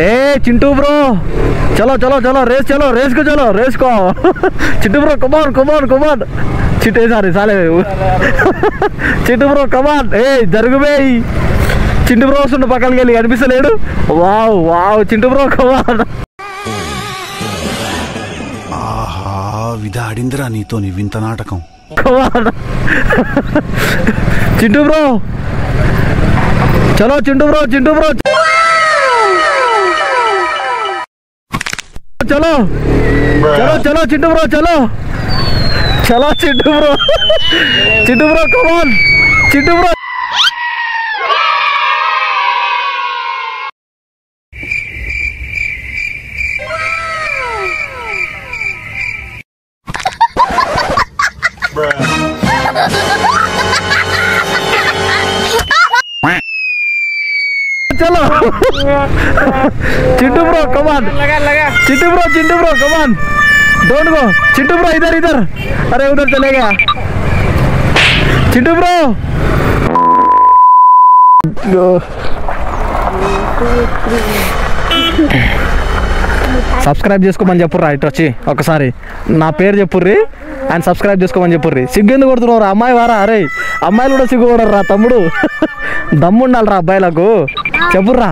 ए Chintu bro चलो चलो चलो रेस को चिंटू ब्रो कमान कमान कमान चिट्टे सारे साले चिंटू ब्रो कमान ए जरुగు बे चिंटू ब्रो వస్తుండు పక్కకి వెళ్ళి కనిపిస్తలేడు వావ్ వావ్ चिंटू ब्रो కమాన్ ఆహా విదాడిందిరా నీతో నీ వింత నాటకం కమాన్ चिंटू ब्रो चलो चिंटू ब्रो चलो चलो चलो चिंटू ब्रो चलो Chintu bro come on Chintu bro चलो चिंटू ब्रो कमान लगा Chintu bro come on don't go Chintu bro इधर अरे उधर चले गया चिंटू ब्रो సబ్స్క్రైబ్ చేసుకోమని చెప్పుర్రా ఇటు వచ్చి ఒకసారి నా పేరు చెప్పుర్రి ఆయన సబ్స్క్రైబ్ చేసుకోమని చెప్పుర్రి సిగ్గు ఎందుకు కొడుతున్నారు అమ్మాయి వారా అరే అమ్మాయిలు కూడా సిగ్గుపడరా తమ్ముడు దమ్ము ఉండాలిరా అబ్బాయిలకు చెప్పుర్రా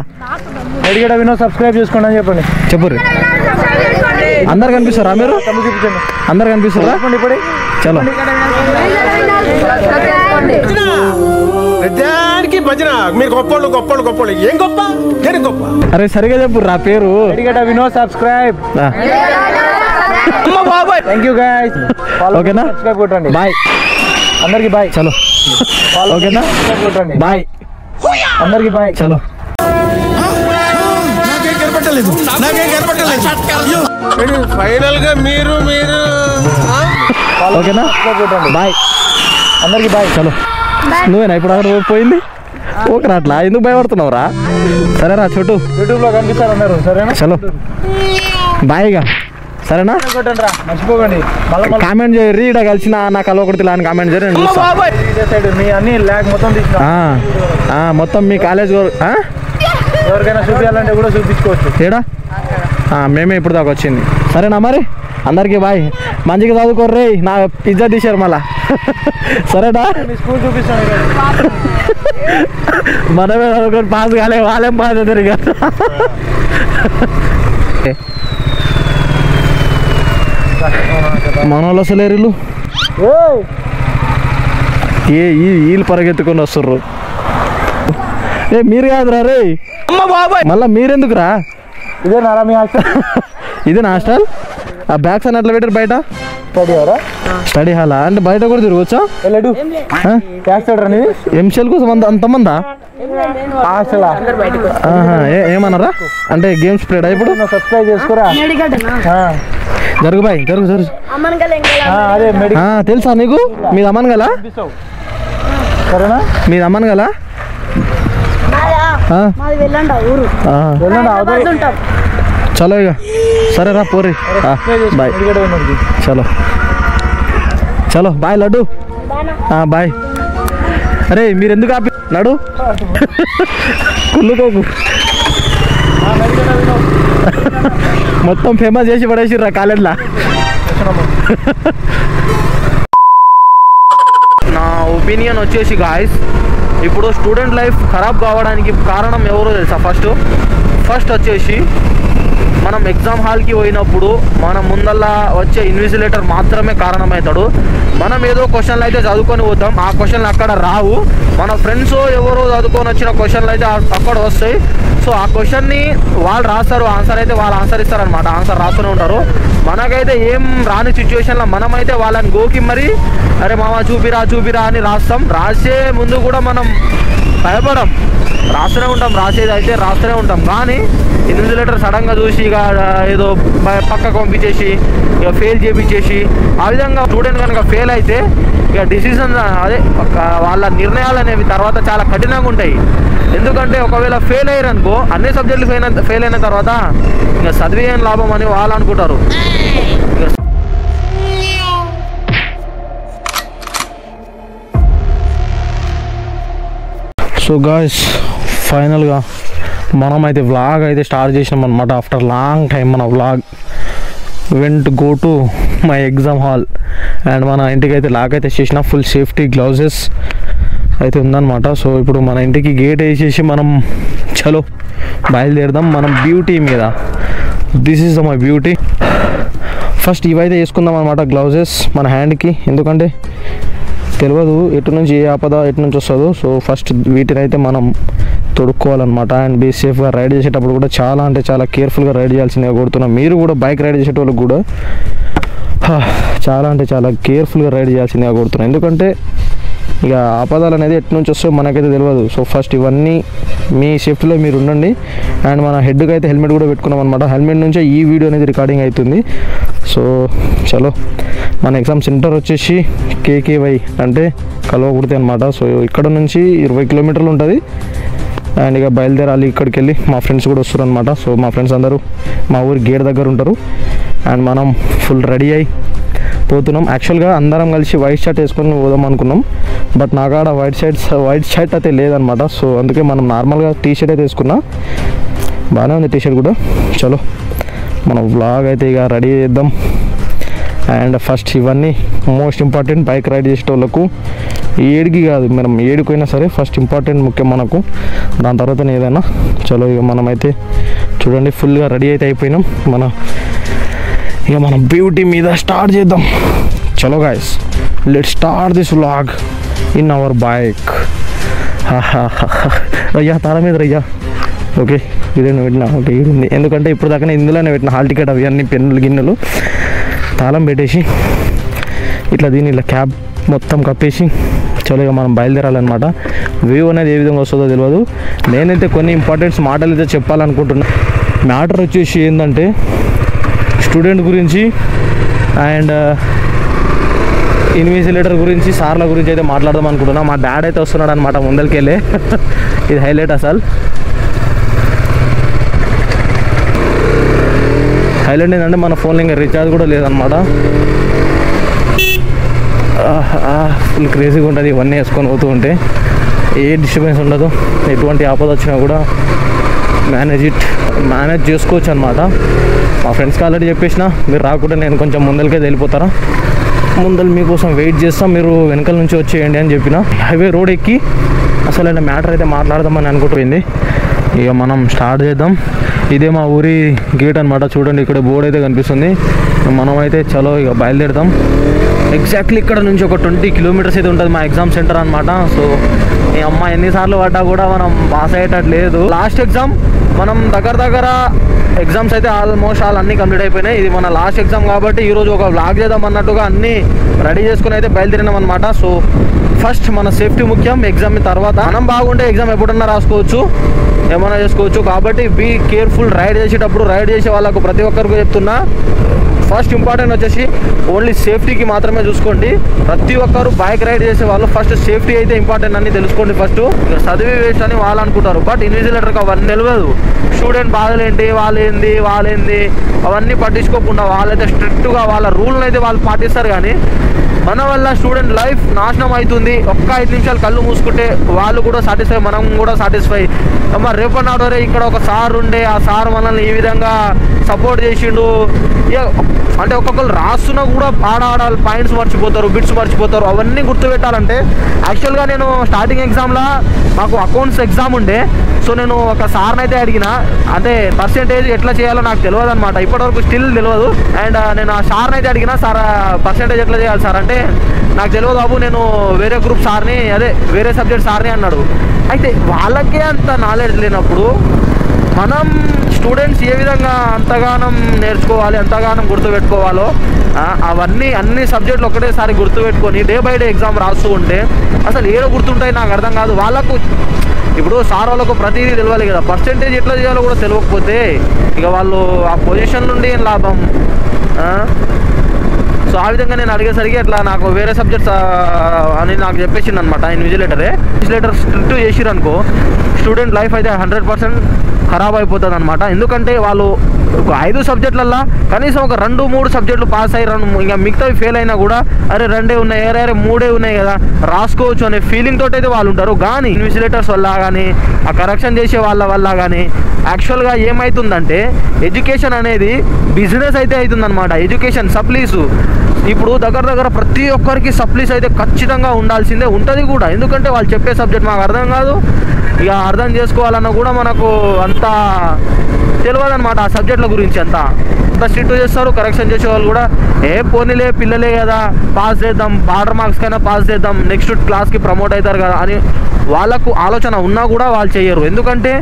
ఎడిగడ వినో సబ్స్క్రైబ్ చేసుకోండి అని చెప్పండి చెప్పుర్రి అందరు కనిపిస్తారా మీరు అందరు కనిపిస్తారా చలో మీరు గొప్పలు ఏం గొప్ప అరే సరిగా చెప్పుర్రా పేరు ఎడిగడ వినో సబ్స్క్రైబ్ థ్యాంక్ యూ గైస్ ఓకేనా సబ్స్క్రైబ్ కొట్టండి బాయ్ అందరికి బాయ్ చలో ఓకేనా కొట్టండి బాయ్ అందరికి బాయ్ చలో నాకేం కనపడలేదు ఫైనల్ గా మీరు ఓకేనా బాయ్ అందరికి బాయ్ చలో నువ్వేనా ఇప్పుడు అక్కడ పోయింది ఓకే అట్లా ఎందుకు భయపడుతున్నావురా సరేరా చోటు యూట్యూబ్ లో కనిపిస్తారు అందరూ సరేనా చలో బాయ్గా సరేనా కొట్టండి రా మర్చిపోకండి మళ్ళీ కామెంట్ చేయరు ఈడ కలిసిన నాకు అలవకూడదు అని కామెంట్ చేయరు నేను చూస్తా. సైడ్ మీ అన్ని ల్యాగ్ మొత్తం తీసిన మొత్తం మీ కాలేజ్ ఎవరికైనా చూపించాలంటే కూడా చూపించుకోవచ్చు ఏడా మేమే ఇప్పుడు దాకా వచ్చింది సరేనా మరి అందరికీ బాయ్ మంచిగా చదువుకోర్రే నా పిజ్జా తీశారు మళ్ళా సరేనా మీ స్కూల్ చూపిస్తాను మనమే చదువుకొని పాస్ కాలే వాళ్ళేం పాస్ అవుతారు ఇక మన వాళ్ళు అసలేరు వీళ్ళు వీళ్ళు పరిగెత్తుకొని వస్తుర్రు ఏ మీరు కాదురా రే మళ్ళా మీరెందుకురా ఇదే నారా మీ హాస్టల్ ఇదే నా హాస్టల్ ఆ బ్యాగ్స్ అని ఎట్లా పెట్టారు బయట స్టడీ హాలా అంటే బయట కూడా తిరగచ్చా వెళ్ళడు ఎంసెల్ కోసం అంతమందా హాస్టల్ ఏమన్నారా అంటే గేమ్స్ ప్లేడా ఇప్పుడు సబ్స్క్రైబ్ చేసుకోరా జరుగు బాయ్ జరుగు అదే తెలుసా నీకు మీది అమ్మన్ గల సరేనా మీది అమ్మన్ గల చలో ఇక సరేరా పోరి బాయ్ చలో చలో బాయ్ లడ్డు బాయ్ అరే మీరు ఎందుకు ఆపి నడు కుళ్ళుకోకు మొత్తం ఫేమస్ చేసి పడేసిర్రా కాలేజ్లా నా ఒపీనియన్ వచ్చేసి గాయస్ ఇప్పుడు స్టూడెంట్ లైఫ్ ఖరాబ్ కావడానికి కారణం ఎవరో తెలుసా ఫస్ట్ వచ్చేసి మనం ఎగ్జామ్ హాల్కి పోయినప్పుడు మన ముందల్లా వచ్చే ఇన్విజిలేటర్ మాత్రమే కారణమవుతాడు మనం ఏదో క్వశ్చన్లు అయితే చదువుకొని పోతాం ఆ క్వశ్చన్లు అక్కడ రావు మన ఫ్రెండ్స్ ఎవరో చదువుకొని వచ్చిన క్వశ్చన్లు అయితే అక్కడ వస్తాయి సో ఆ క్వశ్చన్ని వాళ్ళు రాస్తారు ఆన్సర్ అయితే వాళ్ళు ఆన్సర్ ఇస్తారనమాట ఆన్సర్ రాస్తూనే ఉంటారు మనకైతే ఏం రాని సిచ్యువేషన్లో మనమైతే వాళ్ళని గోకి మరి అరే మామ చూపిరా అని రాస్తాం రాసే ముందు కూడా మనం భయపడం రాస్తూనే ఉంటాం రాస్తూనే ఉంటాం కానీ ఇన్విజిలేటర్ సడన్గా చూసి ఇక ఏదో పక్కకు పంపించేసి ఇక ఫెయిల్ చేయించేసి ఆ విధంగా స్టూడెంట్ కనుక ఫెయిల్ అయితే ఇక డిసిజన్ అదే వాళ్ళ నిర్ణయాలు అనేవి తర్వాత చాలా కఠినంగా ఉంటాయి ఎందుకంటే ఒకవేళ ఫెయిల్ అయ్యారనుకో అన్ని సబ్జెక్టులు ఫెయిల్ అయిన తర్వాత ఇంకా చదివేం లాభం అని వాళ్ళు అనుకుంటారు సో గాయ్స్ ఫైనల్గా మనమైతే వ్లాగ్ అయితే స్టార్ట్ చేసినాం అనమాట. ఆఫ్టర్ లాంగ్ టైం మన vlog vent go to my exam hall. And మన ఇంటికి అయితే లాక్ అయితే చేసిన, ఫుల్ సేఫ్టీ గ్లౌజెస్ అయితే ఉందన్నమాట. సో ఇప్పుడు మన ఇంటికి గేట్ వేసేసి మనం చలో బయలుదేరదాం మనం బ్యూటీ మీద. This is my beauty. First ఇవైతే వేసుకుందాం అనమాట గ్లౌజెస్ మన హ్యాండ్కి, ఎందుకంటే తెలియదు ఎటు నుంచి ఏ ఆపద ఎటు నుంచి వస్తుందో. సో ఫస్ట్ వీటిని అయితే మనం తొడుక్కోవాలన్నమాట. అండ్ బీ సేఫ్గా రైడ్ చేసేటప్పుడు కూడా చాలా అంటే చాలా కేర్ఫుల్గా రైడ్ చేయాల్సిందిగా కోరుతున్నాం. మీరు కూడా బైక్ రైడ్ చేసేటోళ్ళకి కూడా చాలా అంటే చాలా కేర్ఫుల్గా రైడ్ చేయాల్సిందిగా కోరుతున్నాం, ఎందుకంటే ఇక ఆపదాలు అనేది ఎటు నుంచి వస్తాయో మనకైతే తెలియదు. సో ఫస్ట్ ఇవన్నీ మీ సేఫ్టీలో మీరు ఉండండి. అండ్ మన హెడ్కి అయితే హెల్మెట్ కూడా పెట్టుకున్నాం అనమాట. హెల్మెట్ నుంచే ఈ వీడియో అనేది రికార్డింగ్ అవుతుంది. సో చలో మన ఎగ్జామ్ సెంటర్ వచ్చేసి కేకేవై అంటే కల్వకుర్తి అనమాట. సో ఇక్కడ నుంచి 20 కిలోమీటర్లు ఉంటుంది. అండ్ ఇక బయలుదేరాలి ఇక్కడికి వెళ్ళి. మా ఫ్రెండ్స్ కూడా వస్తారు అనమాట. సో మా ఫ్రెండ్స్ అందరూ మా ఊరి గేట్ దగ్గర ఉంటారు. అండ్ మనం ఫుల్ రెడీ అయ్యి పోతున్నాం. యాక్చువల్గా అందరం కలిసి వైట్ షర్ట్ వేసుకొని పోదాం అనుకున్నాం, బట్ నాకు ఆడ వైట్ షర్ట్ అయితే లేదనమాట. సో అందుకే మనం నార్మల్గా టీ షర్ట్ అయితే వేసుకున్నా, బాగానే ఉంది టీ షర్ట్ కూడా. చలో మనం వ్లాగ్ అయితే ఇక రెడీ చేద్దాం. అండ్ ఫస్ట్ ఇవన్నీ మోస్ట్ ఇంపార్టెంట్ బైక్ రైడ్ చేసేటోళ్ళకు, ఏడికి కాదు మనం ఏడికైనా సరే ఫస్ట్ ఇంపార్టెంట్ ముఖ్యం మనకు, దాని తర్వాత ఏదైనా. చలో ఇక మనమైతే చూడండి ఫుల్గా రెడీ అయితే అయిపోయినాం. ఇక మనం బ్యూటీ మీద స్టార్ట్ చేద్దాం. చలో guys, let's start this vlog in our bike. రయ్యా తాళం మీద రయ్యా. ఓకే ఇదే పెట్టినా. ఓకే ఇది ఎందుకంటే ఇప్పుడు దాకా ఇందులోనే పెట్టిన హాల్ టికెట్ అవి అన్ని పెన్నులు గిన్నెలు తాళం పెట్టేసి ఇట్లా దీన్ని ఇలా క్యాబ్ మొత్తం కప్పేసి చలో ఇక మనం బయలుదేరాలన్నమాట. వ్యూ అనేది ఏ విధంగా వస్తుందో తెలియదు. నేనైతే కొన్ని ఇంపార్టెంట్స్ మాటలు అయితే చెప్పాలనుకుంటున్నా. మ్యాటర్ వచ్చేసి ఏంటంటే స్టూడెంట్ గురించి అండ్ ఇన్విజిలేటర్ గురించి, సార్ల గురించి అయితే మాట్లాడదాం అనుకుంటున్నా. మా డాడ్ అయితే వస్తున్నాడు అనమాట ముందరికి వెళ్ళి. ఇది హైలైట్ అసలు. హైలైట్ ఏంటంటే మన ఫోన్లో ఇంకా రీఛార్జ్ కూడా లేదనమాట. ఫుల్ క్రేజీగా ఉంటుంది ఇవన్నీ వేసుకొని పోతూ ఉంటే. ఏ డిస్టర్బెన్స్ ఉండదు, ఎటువంటి ఆపద వచ్చినా కూడా మేనేజ్ చేసుకోవచ్చు అనమాట. మా ఫ్రెండ్స్కి ఆల్రెడీ చెప్పేసిన, మీరు రాకుండా నేను కొంచెం ముందరికే వెళ్ళిపోతారా, ముందర మీకోసం వెయిట్ చేస్తాం, మీరు వెనకాల నుంచి వచ్చేయండి అని చెప్పిన. హైవే రోడ్ ఎక్కి అసలు అయినా మ్యాటర్ అయితే మాట్లాడదామని అనుకుంటుంది. ఇక మనం స్టార్ట్ చేద్దాం. ఇదే మా ఊరి గేట్ అనమాట. చూడండి ఇక్కడ బోర్డు అయితే కనిపిస్తుంది. మనమైతే చలో ఇక బయలుదేరుదాం. ఎగ్జాక్ట్లీ ఇక్కడ నుంచి ఒక 20 కిలోమీటర్స్ అయితే ఉంటుంది మా ఎగ్జామ్ సెంటర్ అనమాట. సో ఈ అమ్మ ఎన్నిసార్లు పడ్డా కూడా మనం పాస్ అయ్యేటట్టు లేదు. లాస్ట్ ఎగ్జామ్ మనం దగ్గర ఎగ్జామ్స్ అయితే ఆల్మోస్ట్ అన్నీ కంప్లీట్ అయిపోయినాయి. ఇది మన లాస్ట్ ఎగ్జామ్ కాబట్టి ఈరోజు ఒక వ్లాగ్ చేద్దాం అన్నట్టుగా అన్నీ రెడీ చేసుకుని అయితే బయలుదేరినాం అనమాట. సో ఫస్ట్ మన సేఫ్టీ ముఖ్యం, ఎగ్జామ్ తర్వాత మనం బాగుంటే ఎగ్జామ్ ఎప్పుడన్నా రాసుకోవచ్చు, ఏమైనా చేసుకోవచ్చు. కాబట్టి బీ కేర్ఫుల్. రైడ్ చేసేటప్పుడు రైడ్ చేసే వాళ్ళకు ప్రతి ఒక్కరికి చెప్తున్నా, ఫస్ట్ ఇంపార్టెంట్ వచ్చేసి ఓన్లీ సేఫ్టీకి మాత్రమే చూసుకోండి. ప్రతి ఒక్కరు బైక్ రైడ్ చేసే వాళ్ళు ఫస్ట్ సేఫ్టీ అయితే ఇంపార్టెంట్ అని తెలుసుకోండి. ఫస్ట్ చదివి వేస్ట్ అని వాళ్ళు అనుకుంటారు, బట్ ఇన్విజిలేటర్కి అవన్నీ తెలియదు. స్టూడెంట్ బాధలేంటి, వాళ్ళేంది అవన్నీ పట్టించుకోకుండా వాళ్ళైతే స్ట్రిక్ట్గా వాళ్ళ రూల్ని అయితే వాళ్ళు పాటిస్తారు. కానీ మన వల్ల స్టూడెంట్ లైఫ్ నాశనం అవుతుంది. ఒక్క 5 నిమిషాలు కళ్ళు మూసుకుంటే వాళ్ళు కూడా సాటిస్ఫై, మనం కూడా సాటిస్ఫై. అమ్మ రేపన్నాడే ఇక్కడ ఒక సార్ ఉండే, ఆ సార్ మనల్ని ఈ విధంగా సపోర్ట్ చేసిండు. అంటే ఒక్కొక్కరు రాస్తున్నా కూడా ఆడాలి పాయింట్స్ మర్చిపోతారు, బిట్స్ మర్చిపోతారు. అవన్నీ గుర్తుపెట్టాలంటే యాక్చువల్గా నేను స్టార్టింగ్ ఎగ్జామ్లో మాకు అకౌంట్స్ ఎగ్జామ్ ఉండే. సో నేను ఒక సార్ని అయితే అడిగిన, అంటే పర్సెంటేజ్ ఎట్లా చేయాలో నాకు తెలియదు అనమాట, ఇప్పటివరకు స్టిల్ తెలియదు. అండ్ నేను ఆ సార్ని అయితే అడిగిన, సార్ పర్సెంటేజ్ ఎట్లా చేయాలి సార్ అంటే, నాకు తెలియదు బాబు, నేను వేరే గ్రూప్ సార్ని, వేరే సబ్జెక్ట్ సార్ని అన్నాడు. అయితే వాళ్ళకే అంత నాలెడ్జ్ లేనప్పుడు మనం స్టూడెంట్స్ ఏ విధంగా అంతగానం నేర్చుకోవాలి, అంతగానం గుర్తుపెట్టుకోవాలో అవన్నీ అన్ని సబ్జెక్టులు ఒకటేసారి గుర్తుపెట్టుకొని డే బై డే ఎగ్జామ్ రాస్తూ ఉంటే అసలు ఏదో గుర్తుంటాయి నాకు అర్థం కాదు. వాళ్ళకు ఇప్పుడు సార్ వాళ్ళకు ప్రతిదీ తెలియాలి కదా, పర్సెంటేజ్ ఎట్లా చేయాలో కూడా తెలియకపోతే ఇక వాళ్ళు ఆ పొజిషన్ నుండి ఏం లాభం. సో ఆ విధంగా నేను అడిగేసరికి అట్లా నాకు వేరే సబ్జెక్ట్స్ అని నాకు చెప్పేసింది అనమాట ఇన్విజిలేటర్ స్ట్రిక్ట్ చేసిరు అనుకో, స్టూడెంట్ లైఫ్ అయితే 100% ఖరాబ్ అయిపోతుంది అనమాట. ఎందుకంటే వాళ్ళు ఒక 5 సబ్జెక్టులల్లో కనీసం ఒక 2-3 సబ్జెక్టులు పాస్ అయ్యి ఇంకా మిగతావి ఫెయిల్ అయినా కూడా అరే 2 ఉన్నాయి, అరే 3 ఉన్నాయి కదా రాసుకోవచ్చు అనే ఫీలింగ్ తోటి అయితే వాళ్ళు ఉంటారు. కానీ ఇన్విజిలేటర్స్ వల్ల కానీ ఆ కరెక్షన్ చేసే వాళ్ళ వల్ల కానీ యాక్చువల్గా ఏమవుతుందంటే ఎడ్యుకేషన్ అనేది బిజినెస్ అయితే అవుతుందన్నమాట. ఎడ్యుకేషన్ సప్లీసు ఇప్పుడు దగ్గర ప్రతి ఒక్కరికి సప్లీస్ అయితే ఖచ్చితంగా ఉండాల్సిందే, ఉంటుంది కూడా. ఎందుకంటే వాళ్ళు చెప్పే సబ్జెక్ట్ మాకు అర్థం కాదు, ఇక అర్థం చేసుకోవాలన్నా కూడా మనకు అంత తెలియదు అనమాట ఆ సబ్జెక్టుల గురించి. అంత స్ట్రిక్ట్ చేస్తారు. కరెక్షన్ చేసే వాళ్ళు కూడా పోనీలే పిల్లలే కదా పాస్ చేద్దాం, బార్డర్ మార్క్స్ కైనా పాస్ చేద్దాం, నెక్స్ట్ క్లాస్కి ప్రమోట్ అవుతారు కదా అని వాళ్ళకు ఆలోచన ఉన్నా కూడా వాళ్ళు చేయరు. ఎందుకంటే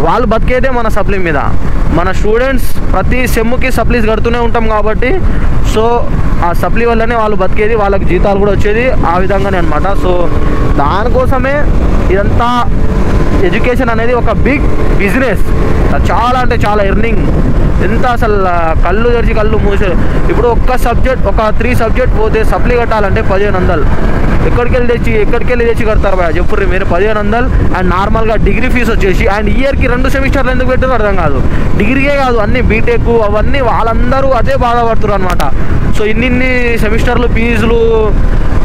వాళ్ళు బతికేదే మన సప్లీ మీద. మన స్టూడెంట్స్ ప్రతి సెమ్కి సప్లీస్ కడుతూనే ఉంటాం కాబట్టి సో ఆ సప్లీ వల్లనే వాళ్ళు బతికేది, వాళ్ళకి జీతాలు కూడా వచ్చేది ఆ విధంగానే అనమాట. సో దానికోసమే ఇదంతా ఎడ్యుకేషన్ అనేది ఒక బిగ్ బిజినెస్, చాలా అంటే చాలా ఎర్నింగ్. ఎంత అసలు కళ్ళు తెరిచి కళ్ళు మూసే. ఇప్పుడు ఒక్క సబ్జెక్ట్ ఒక 3 సబ్జెక్ట్ పోతే సప్లీ కట్టాలంటే 1500. ఎక్కడికి వెళ్ళి తెచ్చి కడతారు భయ చెప్పుర్రి మీరు 1500. అండ్ నార్మల్గా డిగ్రీ ఫీజు వచ్చేసి అండ్ ఇయర్కి 2 సెమిస్టర్లు ఎందుకు పెట్టారో అర్థం కాదు. డిగ్రీకే కాదు అన్ని బీటెక్ అవన్నీ వాళ్ళందరూ అదే బాధపడుతున్నారు అనమాట. సో ఇన్ని సెమిస్టర్లు ఫీజులు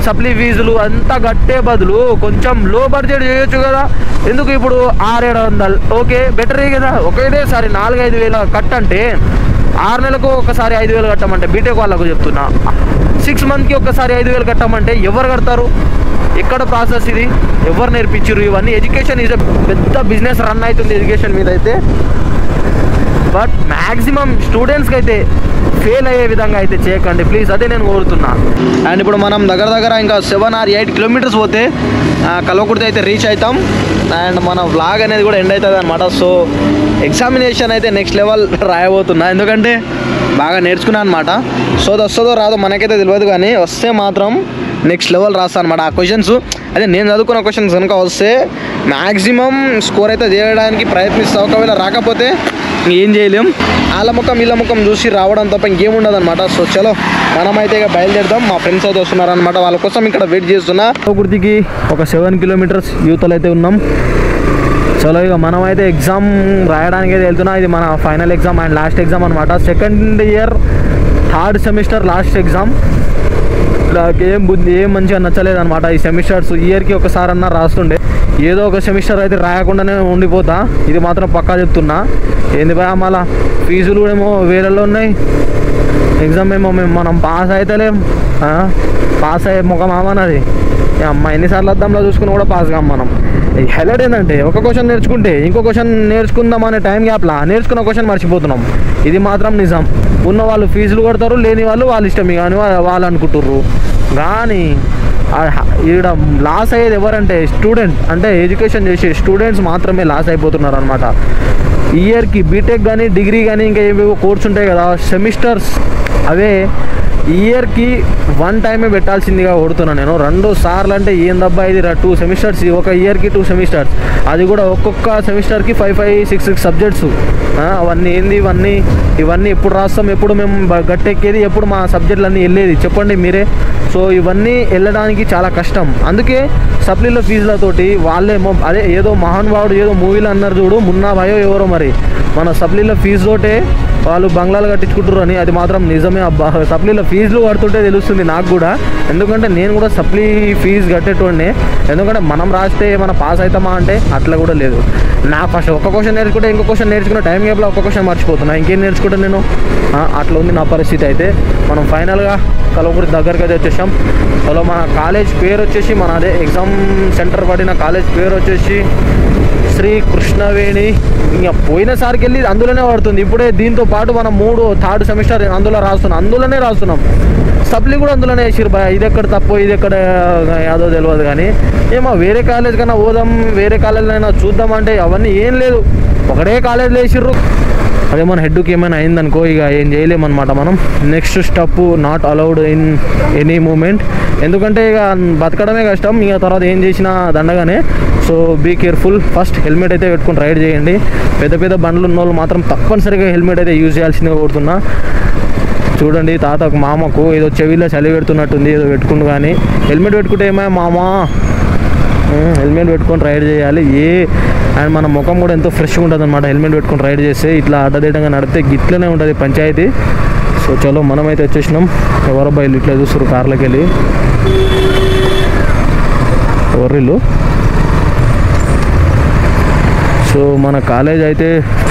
సప్లీ ఫీజులు అంతా కట్టే బదులు కొంచెం లో బడ్జెట్ చేయొచ్చు కదా. ఎందుకు ఇప్పుడు 600-700 ఓకే బెటరే కదా. ఒకేసారి 4-5 వేల కట్టంటే 6 నెలలకు ఒకసారి 5,000 కట్టమంటే బీటెక్ వాళ్ళకు చెప్తున్నా. 6 మంత్కి ఒకసారి 5,000 కట్టమంటే ఎవరు కడతారు? ఎక్కడ ప్రాసెస్ ఇది? ఎవరు నేర్పించారు ఇవన్నీ? ఎడ్యుకేషన్ ఈజ్ పెద్ద బిజినెస్ రన్ అవుతుంది ఎడ్యుకేషన్ మీద అయితే. బట్ మ్యాక్సిమం స్టూడెంట్స్కి అయితే ఫెయిల్ అయ్యే విధంగా అయితే చేయకండి ప్లీజ్, అదే నేను కోరుతున్నా. అండ్ ఇప్పుడు మనం దగ్గర ఇంకా 7 or 8 కిలోమీటర్స్ పోతే కల్వకుర్తి అయితే రీచ్ అవుతాం. అండ్ మన వ్లాగ్ అనేది కూడా ఎండ్ అవుతుంది అనమాట. సో ఎగ్జామినేషన్ అయితే నెక్స్ట్ లెవెల్ రాయబోతున్నా, ఎందుకంటే బాగా నేర్చుకున్నాను అనమాట. సో అది వస్తుందో రాదో మనకైతే తెలియదు, కానీ వస్తే మాత్రం నెక్స్ట్ లెవెల్ రాస్తాను అనమాట. ఆ క్వశ్చన్స్ అదే నేను చదువుకున్న క్వశ్చన్స్ కనుక వస్తే మ్యాక్సిమం స్కోర్ అయితే చేయడానికి ప్రయత్నిస్తాను. ఒకవేళ రాకపోతే ఏం చేయలేం, వాళ్ళ ముఖం వీళ్ళ ముఖం చూసి రావడం తప్ప ఇంకేముండదు అనమాట. సో చలో మనమైతే ఇక బయలుదేరుదాం. మా ఫ్రెండ్స్ అయితే వస్తున్నారు అనమాట, వాళ్ళ కోసం ఇక్కడ వెయిట్ చేస్తున్నా. కల్వకుర్తికి ఒక 7 కిలోమీటర్స్ యూత్లో అయితే ఉన్నాం. చలో ఇక మనమైతే ఎగ్జామ్ రాయడానికి అయితే వెళ్తున్నా. ఇది మన final exam and last exam అనమాట. Second year 3rd semester last exam. నాకు ఏం మంచిగా నచ్చలేదన్నమాట ఈ సెమిస్టర్స్. ఇయర్కి ఒకసారి అన్నా రాస్తుండే, ఏదో ఒక సెమిస్టర్ అయితే రాయకుండానే ఉండిపోతా. ఇది మాత్రం పక్కా చెప్తున్నా. ఏంది భయ మళ్ళా ఫీజులు కూడా ఏమో వేలలో ఉన్నాయి, ఎగ్జామ్ ఏమో మనం పాస్ అవుతలేం. పాస్ అయ్యే ముఖం అమ్మన్నది అమ్మ ఎన్నిసార్లు అద్దంలో చూసుకుని కూడా పాస్ కాం మనం. హైలైట్ ఏంటంటే ఒక క్వశ్చన్ నేర్చుకుంటే ఇంకో క్వశ్చన్ నేర్చుకుందాం అనే టైం గ్యాప్లా నేర్చుకున్న క్వశ్చన్ మర్చిపోతున్నాం. ఇది మాత్రం నిజం. ఉన్న వాళ్ళు ఫీజులు కడతారు, లేని వాళ్ళు వాళ్ళ ఇష్టం కానీ వాళ్ళు అనుకుంటుర్రు. కానీ ఈడ లాస్ అయ్యేది ఎవరంటే స్టూడెంట్, అంటే ఎడ్యుకేషన్ చేసే స్టూడెంట్స్ మాత్రమే లాస్ అయిపోతున్నారు అనమాట. ఇయర్కి బీటెక్ కానీ డిగ్రీ కానీ ఇంకా ఏవేవో కోర్స్ ఉంటాయి కదా సెమిస్టర్స్, అవే ఇయర్కి 1 టైమే పెట్టాల్సిందిగా కొడుతున్నాను నేను. 2 సార్లు అంటే ఏందబ్బా ఇది 2 సెమిస్టర్స్, ఒక ఇయర్కి 2 సెమిస్టర్స్, అది కూడా ఒక్కొక్క సెమిస్టర్కి 5-6 సబ్జెక్ట్స్. అవన్నీ ఏంది ఇవన్నీ ఎప్పుడు రాస్తాం, ఎప్పుడు మేము గట్టెక్కేది, ఎప్పుడు మా సబ్జెక్టులు అన్నీ వెళ్ళేది చెప్పండి మీరే. సో ఇవన్నీ వెళ్ళడానికి చాలా కష్టం. అందుకే సప్లీల ఫీజులతోటి వాళ్ళేమో అదే ఏదో మహానుభావుడు ఏదో మూవీలో అన్నారు చూడు, మున్నా భయో ఎవరో మరి, మన సప్లీల ఫీజు తోటే వాళ్ళు బంగ్లాలు కట్టించుకుంటారు అని. అది మాత్రం నిజమే అబ్బా. సప్లీల ఫీజులు కడుతుంటే తెలుస్తుంది నాకు కూడా, ఎందుకంటే నేను కూడా సప్లీ ఫీజు కట్టేటోడినే. ఎందుకంటే మనం రాస్తే మనం పాస్ అవుతామా అంటే అట్లా కూడా లేదు. నా ఫస్ట్ ఒక క్వశ్చన్ నేర్చుకుంటే ఇంకో క్వశ్చన్ నేర్చుకున్న టైం గ్యాప్లో ఒక క్వశ్చన్ మర్చిపోతున్నా, ఇంకేం నేర్చుకుంటాను నేను. అట్లా ఉంది నా పరిస్థితి. అయితే మనం ఫైనల్గా కల్వకుర్తి దగ్గరికి అయితే వచ్చేసాం. అలా మన కాలేజ్ పేరు వచ్చేసి మన అదే ఎగ్జామ్ సెంటర్ పడిన కాలేజ్ పేరు వచ్చేసి శ్రీ కృష్ణవేణి. ఇంకా పోయినసారికి వెళ్ళి అందులోనే పడుతుంది. ఇప్పుడే దీంతో పాటు మనం 3rd సెమిస్టర్ అందులోనే రాస్తున్నాం. సప్లీ కూడా అందులోనే వేసిరు భయ. ఇది ఎక్కడ తప్పు ఇది ఎక్కడ యాదో తెలియదు, కానీ ఏమో వేరే కాలేజ్ కన్నా పోదాం, వేరే కాలేజ్లో అయినా చూద్దాం అంటే అవన్నీ ఏం లేదు, ఒకటే కాలేజ్లో వేసిర్రు. అదే మన హెడ్కి ఏమైనా అయిందనుకో ఇక ఏం చేయలేమన్నమాట మనం. Next step not allowed in any moment, ఎందుకంటే ఇక బతకడమే కష్టం, ఇక తర్వాత ఏం చేసినా దండగానే. So be careful. First helmet అయితే పెట్టుకుని రైడ్ చేయండి. పెద్ద బండ్లు ఉన్న వాళ్ళు మాత్రం తప్పనిసరిగా హెల్మెట్ అయితే యూజ్ చేయాల్సిందిగా కోరుతున్నా. చూడండి తాతకు మామకు ఏదో చెవిలో చలి పెడుతున్నట్టుంది, ఏదో పెట్టుకుంటు. కానీ హెల్మెట్ పెట్టుకుంటే ఏమో మామ హెల్మెట్ పెట్టుకొని రైడ్ చేయాలి. అండ్ మన ముఖం కూడా ఎంతో ఫ్రెష్గా ఉంటుంది అనమాట హెల్మెట్ పెట్టుకుని రైడ్ చేస్తే. ఇట్లా అడ్డదిడ్డంగా నడితే గిట్లనే ఉంటుంది పంచాయతీ. సో చలో మనమైతే వచ్చేసినాం. ఎవరో బయలు ఇట్లా చూస్తారు కార్లోకి వెళ్ళి. ఎవరిల్లు. సో మన కాలేజ్ అయితే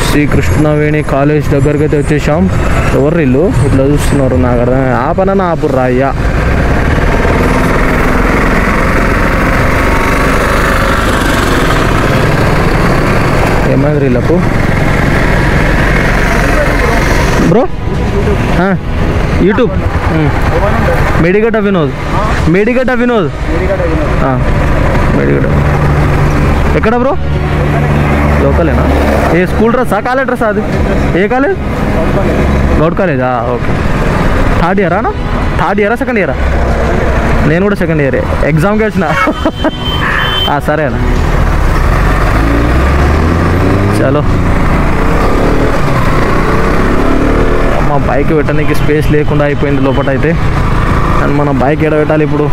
శ్రీకృష్ణవేణి కాలేజ్ దగ్గరికి అయితే వచ్చేసాం. ఎవరిల్లు ఇట్లా చూస్తున్నారు నాకు అర్థం. ఆపన ఆపు రాయ్యా. ఏమైంది వీళ్ళకు బ్రో? యూట్యూబ్ మేడిగడ్డ వినోద్. మేడిగడ్డ ఎక్కడ బ్రో? లోకలేనా? ఏ స్కూల్ డ్రెస్సా కాలేజ్ డ్రెస్సా అది? ఏ కాలేజ్? గౌడ్ కాలేజా? ఓకే. థర్డ్ ఇయరా? థర్డ్ ఇయరా సెకండ్ ఇయరా? నేను కూడా సెకండ్ ఇయరే. ఎగ్జామ్కి వచ్చిన. సరేనా. చలో మా బైక్ పెట్టడానికి స్పేస్ లేకుండా అయిపోయింది లోపల అయితే. అండ్ మన బైక్ ఎడ పెట్టాలి ఇప్పుడు?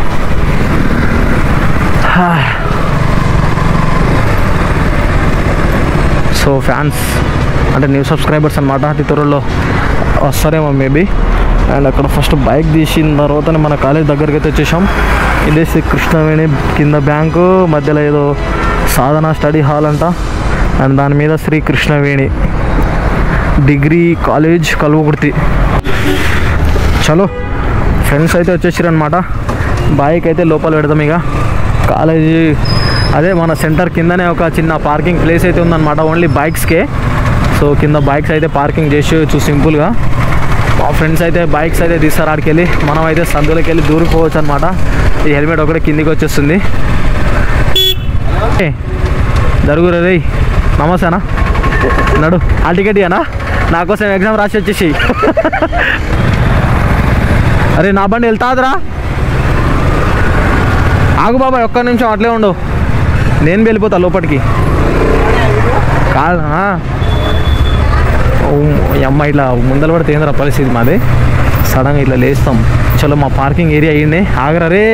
సో ఫ్యాన్స్ అంటే న్యూ సబ్స్క్రైబర్స్ అనమాట, త్వరలో వస్తారేమో మేబీ. అండ్ అక్కడ ఫస్ట్ బైక్ తీసిన తర్వాతనే మన కాలేజ్ దగ్గరికి అయితే వచ్చేసాం. ఇదే శ్రీకృష్ణవేణి కింద బ్యాంకు, మధ్యలో ఏదో సాధన స్టడీ హాల్ అంట. అండ్ దాని మీద శ్రీకృష్ణవేణి డిగ్రీ కాలేజ్ కల్వకుర్తి. చలో ఫ్రెండ్స్ అయితే వచ్చేసారు అనమాట. బైక్ అయితే లోపల పెడతాం. ఇక కాలేజీ అదే మన సెంటర్ కిందనే ఒక చిన్న పార్కింగ్ ప్లేస్ అయితే ఉందన్నమాట, ఓన్లీ బైక్స్కే. సో కింద బైక్స్ అయితే పార్కింగ్ చేసేయచ్చు సింపుల్గా. మా ఫ్రెండ్స్ అయితే బైక్స్ అయితే తీస్తారు ఆడికి వెళ్ళి. మనం అయితే సందులోకి వెళ్ళి దూరిపోవచ్చు అనమాట. ఈ హెల్మెట్ ఒకటే కిందికి వచ్చేస్తుంది. జరుగురు రే. నమస్తేనా? నడు. ఆ టికెట్ ఇయనా? నా కోసం ఎగ్జామ్ రాసి వచ్చేసి. అరే నా బండి వెళ్తాదిరా. ఆగు బాబాయ్ ఒక్క నిమిషం అట్లే ఉండు, నేను వెళ్ళిపోతా లోపలికి. కాదు అమ్మ ఇట్లా ముందర పడితే ఏంద్రా పరిస్థితి మాది. సడన్గా ఇట్లా లేస్తాం. చలో మా పార్కింగ్ ఏరియా అయ్యింది. ఆగరా రే.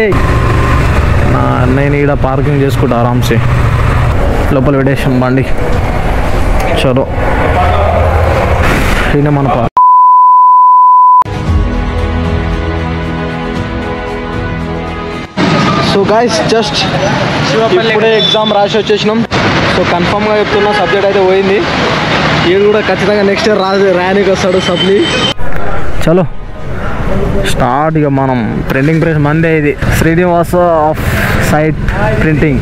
నేను ఇక్కడ పార్కింగ్ చేసుకుంటా ఆరామ్సే. లోపల పెట్టేసాం బండి. చలో ఈయన మన సో గైస్ జస్ట్ ఇప్పుడే ఎగ్జామ్ రాసి వచ్చేసినాం. సో కన్ఫామ్గా చెప్తున్నా సబ్జెక్ట్ అయితే పోయింది. ఈడు కూడా ఖచ్చితంగా నెక్స్ట్ ఇయర్ రానికి వస్తాడు సప్లీ. చలో స్టార్ట్. ఇక మనం ప్రింటింగ్ ప్రెస్ మందే ఇది, శ్రీనివాస ఆఫ్ సైట్ ప్రింటింగ్.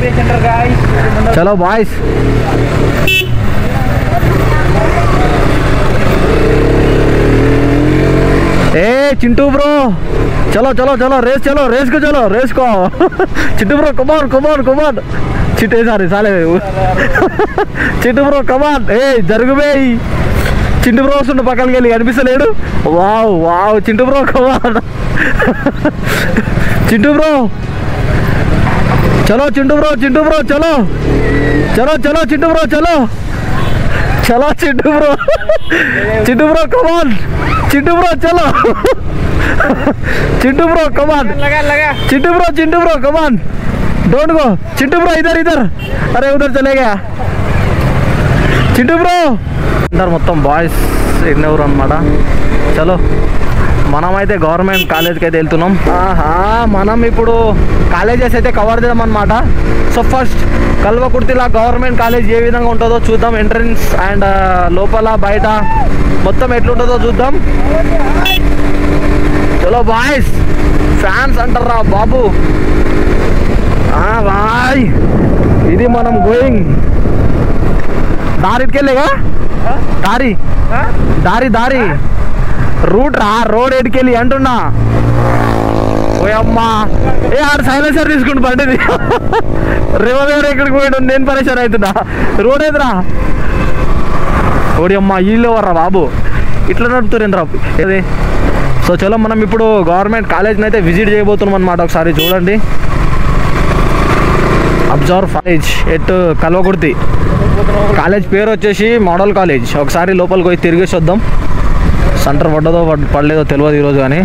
చలో బాయ్స్. ఏ చింటూ బ్రో చలో చలో చలో రేస్ చలో రేస్కో చలో రేస్కో. Chintu bro come on come on come on. చిట్టే సారీ సాలే. Chintu bro come on. ఏ జరుగుబే. చింటూ బ్రో వస్తుండే పక్కనకి వెళ్ళి కనిపిస్తలేడు. Wow wow Chintu bro come on. Chintu bro చలో. చింటూ బ్రో చింటూ బ్రో చలో చలో చలో చింటూ బ్రో చలో చలో Chintu bro. Chintu bro come on. Chintu bro చలో. चिंटू ब्रो कम ऑन लगा Chintu bro come on don't go Chintu bro इधर इधर अरे उधर चले गया चिंटू ब्रो अंदर మొత్తం బాయ్స్ ఎన్నెవరు అన్నమాట చలో మనమైతే గవర్నమెంట్ కాలేజ్కి అయితే వెళ్తున్నాం మనం ఇప్పుడు కాలేజెస్ అయితే కవర్ చేద్దాం అన్నమాట సో ఫస్ట్ కల్వకుర్తిలా గవర్నమెంట్ కాలేజ్ ఏ విధంగా ఉంటుందో చూద్దాం ఎంట్రన్స్ అండ్ లోపల బయట మొత్తం ఎట్లుంటుందో చూద్దాం చలో బాయ్స్ ఫ్యాన్స్ అంటారా బాబు బాయ్ ఇది మనం గోయింగ్ దారికెళ్ళేగా దారి దారి దారి रूट रा रोड एडकेली अंटुना ओय अम्मा ए आर सैलेंसर తీసుకుంటూ బండిది రివర్ ఎక్కడికి పోయాడు నేను పరేషాన్ అవుతున్నా రోడ్ ఏదిరా ఓడి అమ్మ ఈళ్ళు ఎవర్రా బాబు ఇట్లా నడుపుతారేంద్రా ఏది సో చలో మనం ఇప్పుడు గవర్నమెంట్ కాలేజ్ని అయితే విజిట్ చేయబోతున్నాం అన్నమాట ఒకసారి చూడండి observe college at Kalwakurthy college పేరు వచ్చేసి మోడల్ కాలేజ్ ఒకసారి లోపలికి పోయి తిరిగేసి వద్దాం సెంటర్ పడ్డదో పడలేదో తెలియదు ఈరోజు కానీ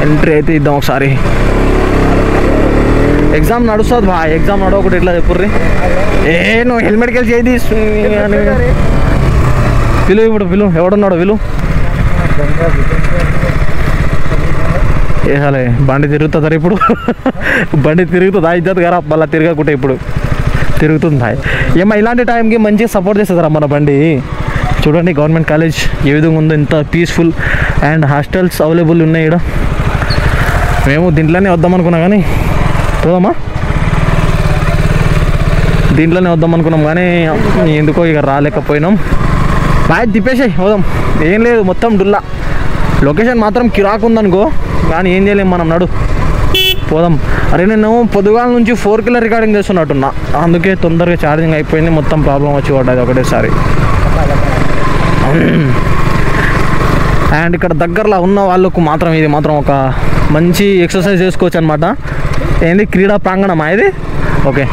ఎంట్రీ అయితే ఇద్దాం ఒకసారి ఎగ్జామ్ నడుస్తుంది బా, ఎగ్జామ్ నడవకుండా ఎట్లా చెప్పుర్రి. నువ్వు హెల్మెట్కి వెళ్ళి చేయి అని పిలువు. ఇప్పుడు పిలువు, ఎవడున్నాడు పిలువు. ఏసాలే బండి తిరుగుతుందా ఇప్పుడు? బండి తిరుగుతుందా? ఇజ్జత్ గారా మళ్ళీ తిరగకుంటే ఇప్పుడు తిరుగుతుంది. ఏమో ఇలాంటి టైంకి మంచిగా సపోర్ట్ చేస్తుందిరా మన బండి. చూడండి గవర్నమెంట్ కాలేజ్ ఏ విధంగా ఉందో, ఇంత పీస్ఫుల్ అండ్ హాస్టల్స్ అవైలబుల్ ఉన్నాయి ఇక్కడ. మేము దీంట్లోనే వద్దాం అనుకున్నాం కానీ పోదామా, దీంట్లోనే వద్దాం అనుకున్నాం కానీ ఎందుకో ఇక రాలేకపోయినాం. బాయ్ తిప్పేసాయి పోదాం. ఏం లేదు మొత్తం డుల్లా. లొకేషన్ మాత్రం కిరాక్ ఉందనుకో, కానీ ఏం చేయలేము మనం. నడు పోదాం. అరే నేను పొద్దుగాల నుంచి 4 కిలో రికార్డింగ్ చేస్తున్నట్టున్నా, అందుకే తొందరగా ఛార్జింగ్ అయిపోయింది. మొత్తం ప్రాబ్లం వచ్చి పడ్డది ఒకటేసారి. అండ్ ఇక్కడ దగ్గరలో ఉన్న వాళ్ళకు మాత్రం ఇది మాత్రం ఒక మంచి ఎక్సర్సైజ్ చేసుకోవచ్చు అనమాట. ఏంది క్రీడా ప్రాంగణమా ఇది? Okay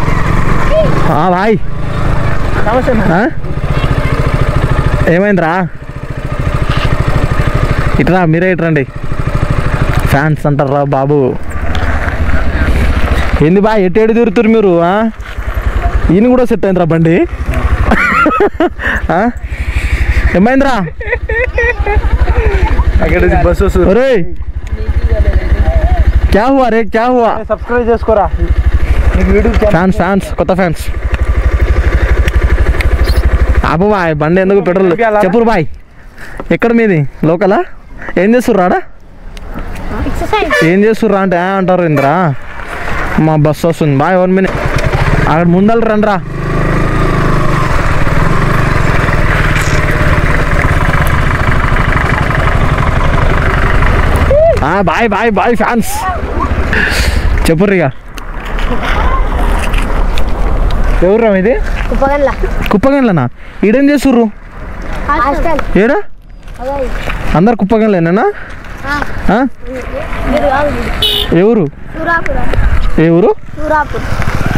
boy. ఏమైందిరా? ఇట్రా, మీరే ఇట్రండి. ఫ్యాన్స్ అంటారా బాబు? ఏంది బా ఎటు తిరుగుతారు మీరు? ఈయన కూడా సెట్ అయిందిరా బండి. ఏమైందిరా? బస్ వస్తుంది. అరే క్యా హువా రే, క్యా హువా? సబ్స్క్రైబ్ చేసుకోరా నీకు యూట్యూబ్ ఛానల్. ఫ్యాన్స్ కొత్త ఫ్యాన్స్. అబ్బో బాయ్ బండి ఎందుకు పెట్రోల్ చెప్పురు బాయ్. ఎక్కడ మీది? లోకలా? ఏం చేస్తుర్రా ఆడ? ఏం చేస్తుర్రా అంటే అంటారు ఇంద్రా. మా బస్సు వస్తుంది బాయ్. 1 minute అక్కడ ముందర రండిరా. Bye bye bye fans. చెప్పుర్రు ఇక. ఎవరు ఇది? కుప్పగండ్లనా? ఈడేం చేస్తుర్రు? ఏడా అందరు కుప్పగండ్లేనా? ఏ ఊరు? ఏ ఊరు?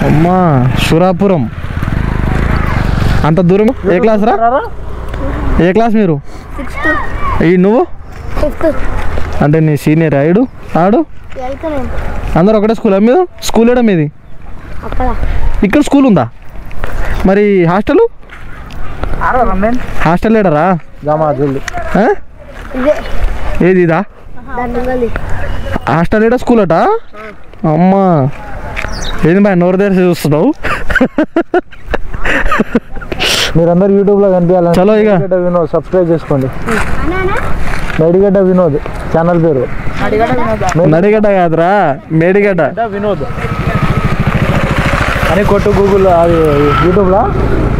అమ్మా సురాపురం. అంత దూరం? ఏ క్లాస్ రా? ఏ క్లాస్ మీరు? ఈ నువ్వు అంటే నీ సీనియర్ ఆడు ఆడు అందరు ఒకటే స్కూల్ మీరు? స్కూల్ ఏడా మీది? ఇక్కడ స్కూల్ ఉందా? మరి హాస్టల్? హాస్టల్ ఏడరా? ఏది ఇదా హాస్టల్ ఏడా స్కూల్ అట? అమ్మా ఏంది బాయ్ నోరు తెరిచి చూస్తున్నావు? మీరందరూ యూట్యూబ్ లో కనిపించాలి. చలో ఇక వినోద్ సబ్స్క్రైబ్ చేసుకోండి. మేడిగడ్డ వినోద్ ఛానల్ పేరు. నడిగడ్డ కాదురా, మేడిగడ్డ వినోద్ అని కొట్టు గూగుల్ అది యూట్యూబ్ లో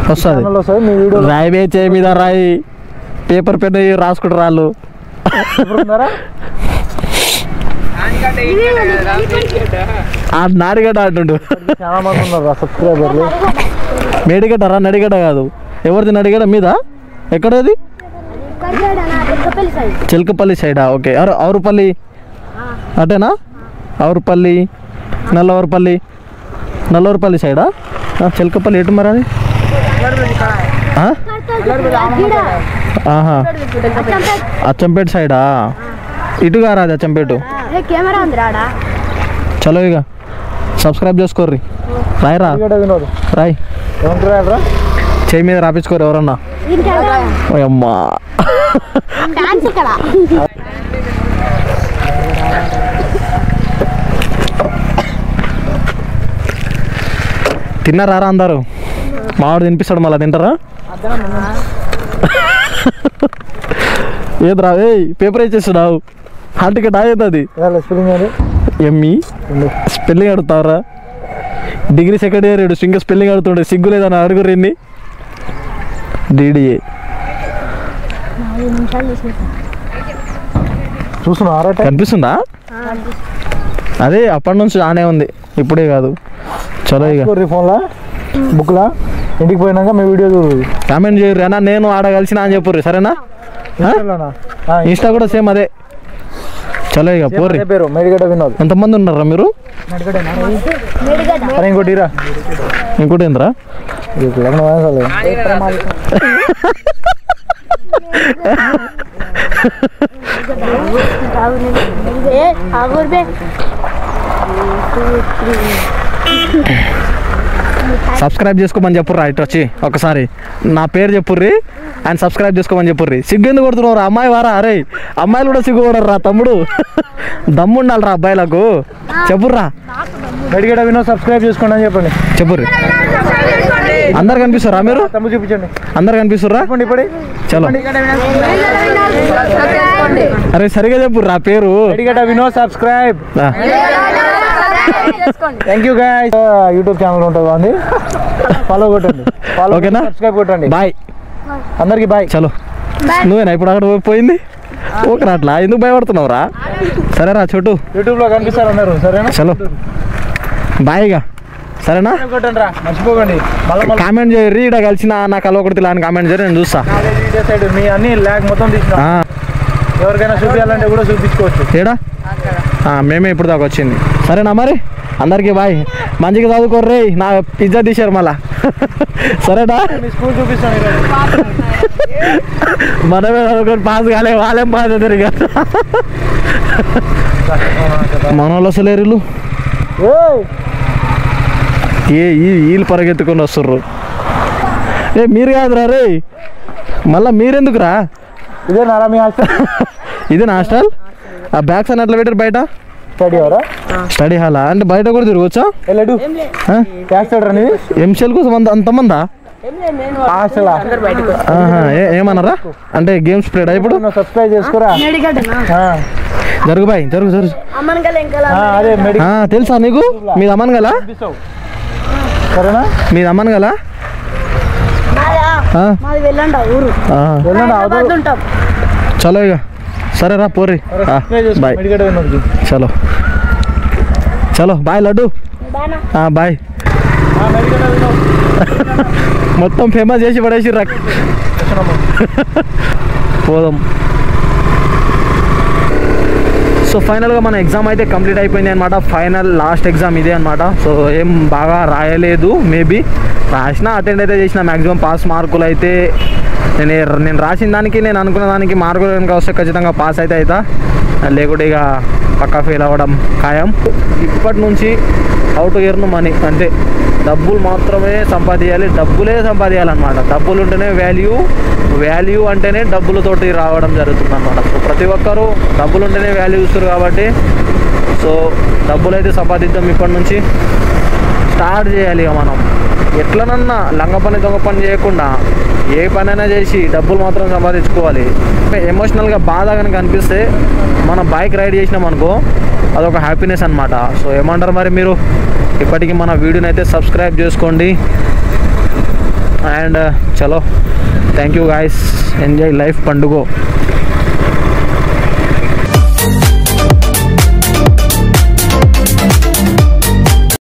వస్తుంది. మీ వీడియో రాయి వేచే మీద రాయి పేపర్ పెన్ రాసుకుంటారు వాళ్ళు. నాడిగడ్డ అంటుండు. చాలా మంది ఉన్నారు సబ్స్క్రైబర్లు. మేడిగడ్డ రా, నడిగడ్డ కాదు. ఎవరిది నడిగడ్డ మీద? ఎక్కడది? చిలకపల్లి సైడా? ఓకే. ఆవురుపల్లి అటేనా? ఆవురుపల్లి నల్లవరపల్లి సైడా? చిలకపల్లి ఎటు మరి అది? అచ్చంపేట సైడా? ఇటుగా రాదు అచ్చంపేట. చలో ఇక సబ్స్క్రైబ్ చేసుకోర్రి. రాయరా రాయ్, చేయి మీద రాపించుకోరు ఎవరన్నా. అమ్మా తిన్నారా అందరు? మావాడు తినిపిస్తాడు మళ్ళీ తింటారా? ఏదిరా పేపర్ వేసేస్తున్నావు? హాల్ టికెట్ ఆగేది ఎమ్మి స్పెల్లింగ్ అడుగుతావరా? డిగ్రీ సెకండ్ ఇయర్ ఇంకా స్పెల్లింగ్ అడుగుతుండే సిగ్గు లేదని అడుగురు ఎన్ని? డిడిఏ చూస్తున్నారా? కనిపిస్తుందా? అదే అప్పటి నుంచి ఆనే ఉంది, ఇప్పుడే కాదు. చలో ఇక ఫోన్లా బుక్లా ఇంటికి పోయినాక మీ వీడియో చూడు, కామెంట్ చేయరు అన్నా. నేను ఆడ కలిసిన అని చెప్పుర్రి సరేనా? ఇన్స్టా కూడా సేమ్ అదే. చలో ఇక పోర్రి. పేరు మేడిగడ్డ వినోద్. ఎంతమంది ఉన్నారా మీరు? ఇంకోటి ఇంకోటి ఏంద్రా? సబ్స్క్రైబ్ చేసుకోమని చెప్పుర్రా ఇటు వచ్చి ఒకసారి నా పేరు చెప్పుర్రి అండ్ సబ్స్క్రైబ్ చేసుకోమని చెప్పుర్రి. సిగ్గు ఎందుకు కొడుతున్నారు అమ్మాయి వారా? అరే అమ్మాయిలు కూడా సిగ్గు కొడరు రా తమ్ముడు. దమ్ము ఉండాలిరా అబ్బాయిలకు. చెప్పుర్రా. మెడిగడ వినోద్ సబ్స్క్రైబ్ చేసుకోండి అని చెప్పండి. చెప్పుర్రి. అందరు కనిపిస్తారా మీరు? తమ్ముడు చూపించండి. అందరు కనిపిస్తుర్రా? ఇప్పుడు చలో. అరే సరిగా చెప్పుర్రా పేరు. Medigada Vinod subscribe. Thank you guys. YouTube channel ఉంటుంది అండి, ఫాలో కొట్టండి. ఓకేనా? సబ్స్క్రైబ్ కొట్టండి. బాయ్ అందరికి బాయ్. చలో. నువ్వేనా ఇప్పుడు అక్కడ పోయింది? ఓకేనా? అట్లా ఎందుకు భయపడుతున్నావు రా? సరేరా చోటు, యూట్యూబ్ లో కనిపిస్తారు అందరు. సరేనా? చలో బాయ్గా. సరేనా? కొట్టండి రా, మర్చిపోకండి. మళ్ళీ కామెంట్ చేయర్రి. ఇక్కడ కలిసిన నాకు కలవకూడదు అని కామెంట్ చేయరు, నేను చూస్తా. సైడ్ మీ అన్ని ల్యాగ్ మొత్తం తీసిన ఎవరికైనా చూపించాలంటే కూడా చూపించుకోవచ్చు. ఏడా మేమే ఇప్పుడు దాకా వచ్చింది. సరేనా మరి? అందరికీ బాయ్. మంచిగా చదువుకోర్రే. నా పిజ్జా తీశారు మళ్ళా. సరేనా? మీ స్కూల్ చూపిస్తాను. మనమే చదువుకొని పాస్ కాలే, వాళ్ళేం పాస్ అవుతారు ఇక. మన వాళ్ళు అసలు వీళ్ళు వీళ్ళు పరిగెత్తుకొని వస్తుర్రు. మీరు కాదురా రే, మళ్ళా మీరెందుకురా? ఇదేనా మీ హాస్టల్? ఇదే నా హాస్టల్. ఆ బ్యాగ్స్ అని అట్లా పెట్టారు బయట. స్టడీ అవరా? స్టడీ హాలా అంటే బయట కూడా తిరగవచ్చా? వెళ్ళడు ఎంసెల్ కోసం అంతమందా? హాస్టల్ ఏమన్నారా? అంటే గేమ్స్ ప్లేడా ఇప్పుడు? సబ్స్క్రైబ్ చేసుకోరా. జరుగు బాయ్, జరుగు జరుగు. అదే తెలుసా నీకు? మీది అమ్మన్ గల? సరేనా? మీది అమ్మన్ గల? చలో ఇక. సరేరా పోర్రి. బాయ్. చలో చలో బాయ్ లడ్డు. బాయ్. మొత్తం ఫేమస్ చేసి పడేసి రా. పోదాం. సో ఫైనల్గా మన ఎగ్జామ్ అయితే కంప్లీట్ అయిపోయింది అనమాట. ఫైనల్ లాస్ట్ ఎగ్జామ్ ఇదే అనమాట. సో ఏం బాగా రాయలేదు, మేబీ రాసిన అటెండ్ అయితే చేసిన. మ్యాక్సిమం పాస్ మార్కులు అయితే నేను రాసిన దానికి, నేను అనుకున్న దానికి మార్కులు కనుక వస్తే ఖచ్చితంగా పాస్ అయితే అవుతా, లేకుంటే ఇక పక్కా ఫెయిల్ అవ్వడం ఖాయం. ఇప్పటి నుంచి హౌ టు ఎర్న్ మనీ, అంటే డబ్బులు మాత్రమే సంపాదించాలి, డబ్బులే సంపాదించాలన్నమాట. డబ్బులు ఉంటేనే వాల్యూ అంటేనే డబ్బులతోటి రావడం జరుగుతుంది అన్నమాట. సో ప్రతి ఒక్కరూ డబ్బులు ఉంటేనే వాల్యూ ఇస్తారు కాబట్టి సో డబ్బులు అయితే సంపాదిద్దాం. ఇప్పటి నుంచి స్టార్ట్ చేయాలి ఇక మనం. ఎట్లనన్నా లంగ పని దొంగ పని చేయకుండా ఏ పనైనా చేసి డబ్బులు మాత్రం సంపాదించుకోవాలి. ఎమోషనల్గా బాధ కనుక అనిపిస్తే మనం బైక్ రైడ్ చేసినాం అనుకో, అదొక హ్యాపీనెస్ అనమాట. సో ఏమంటారు మరి మీరు? ఇప్పటికీ మన వీడియోని అయితే సబ్స్క్రైబ్ చేసుకోండి. అండ్ చలో, thank you guys. Enjoy life పండుగ.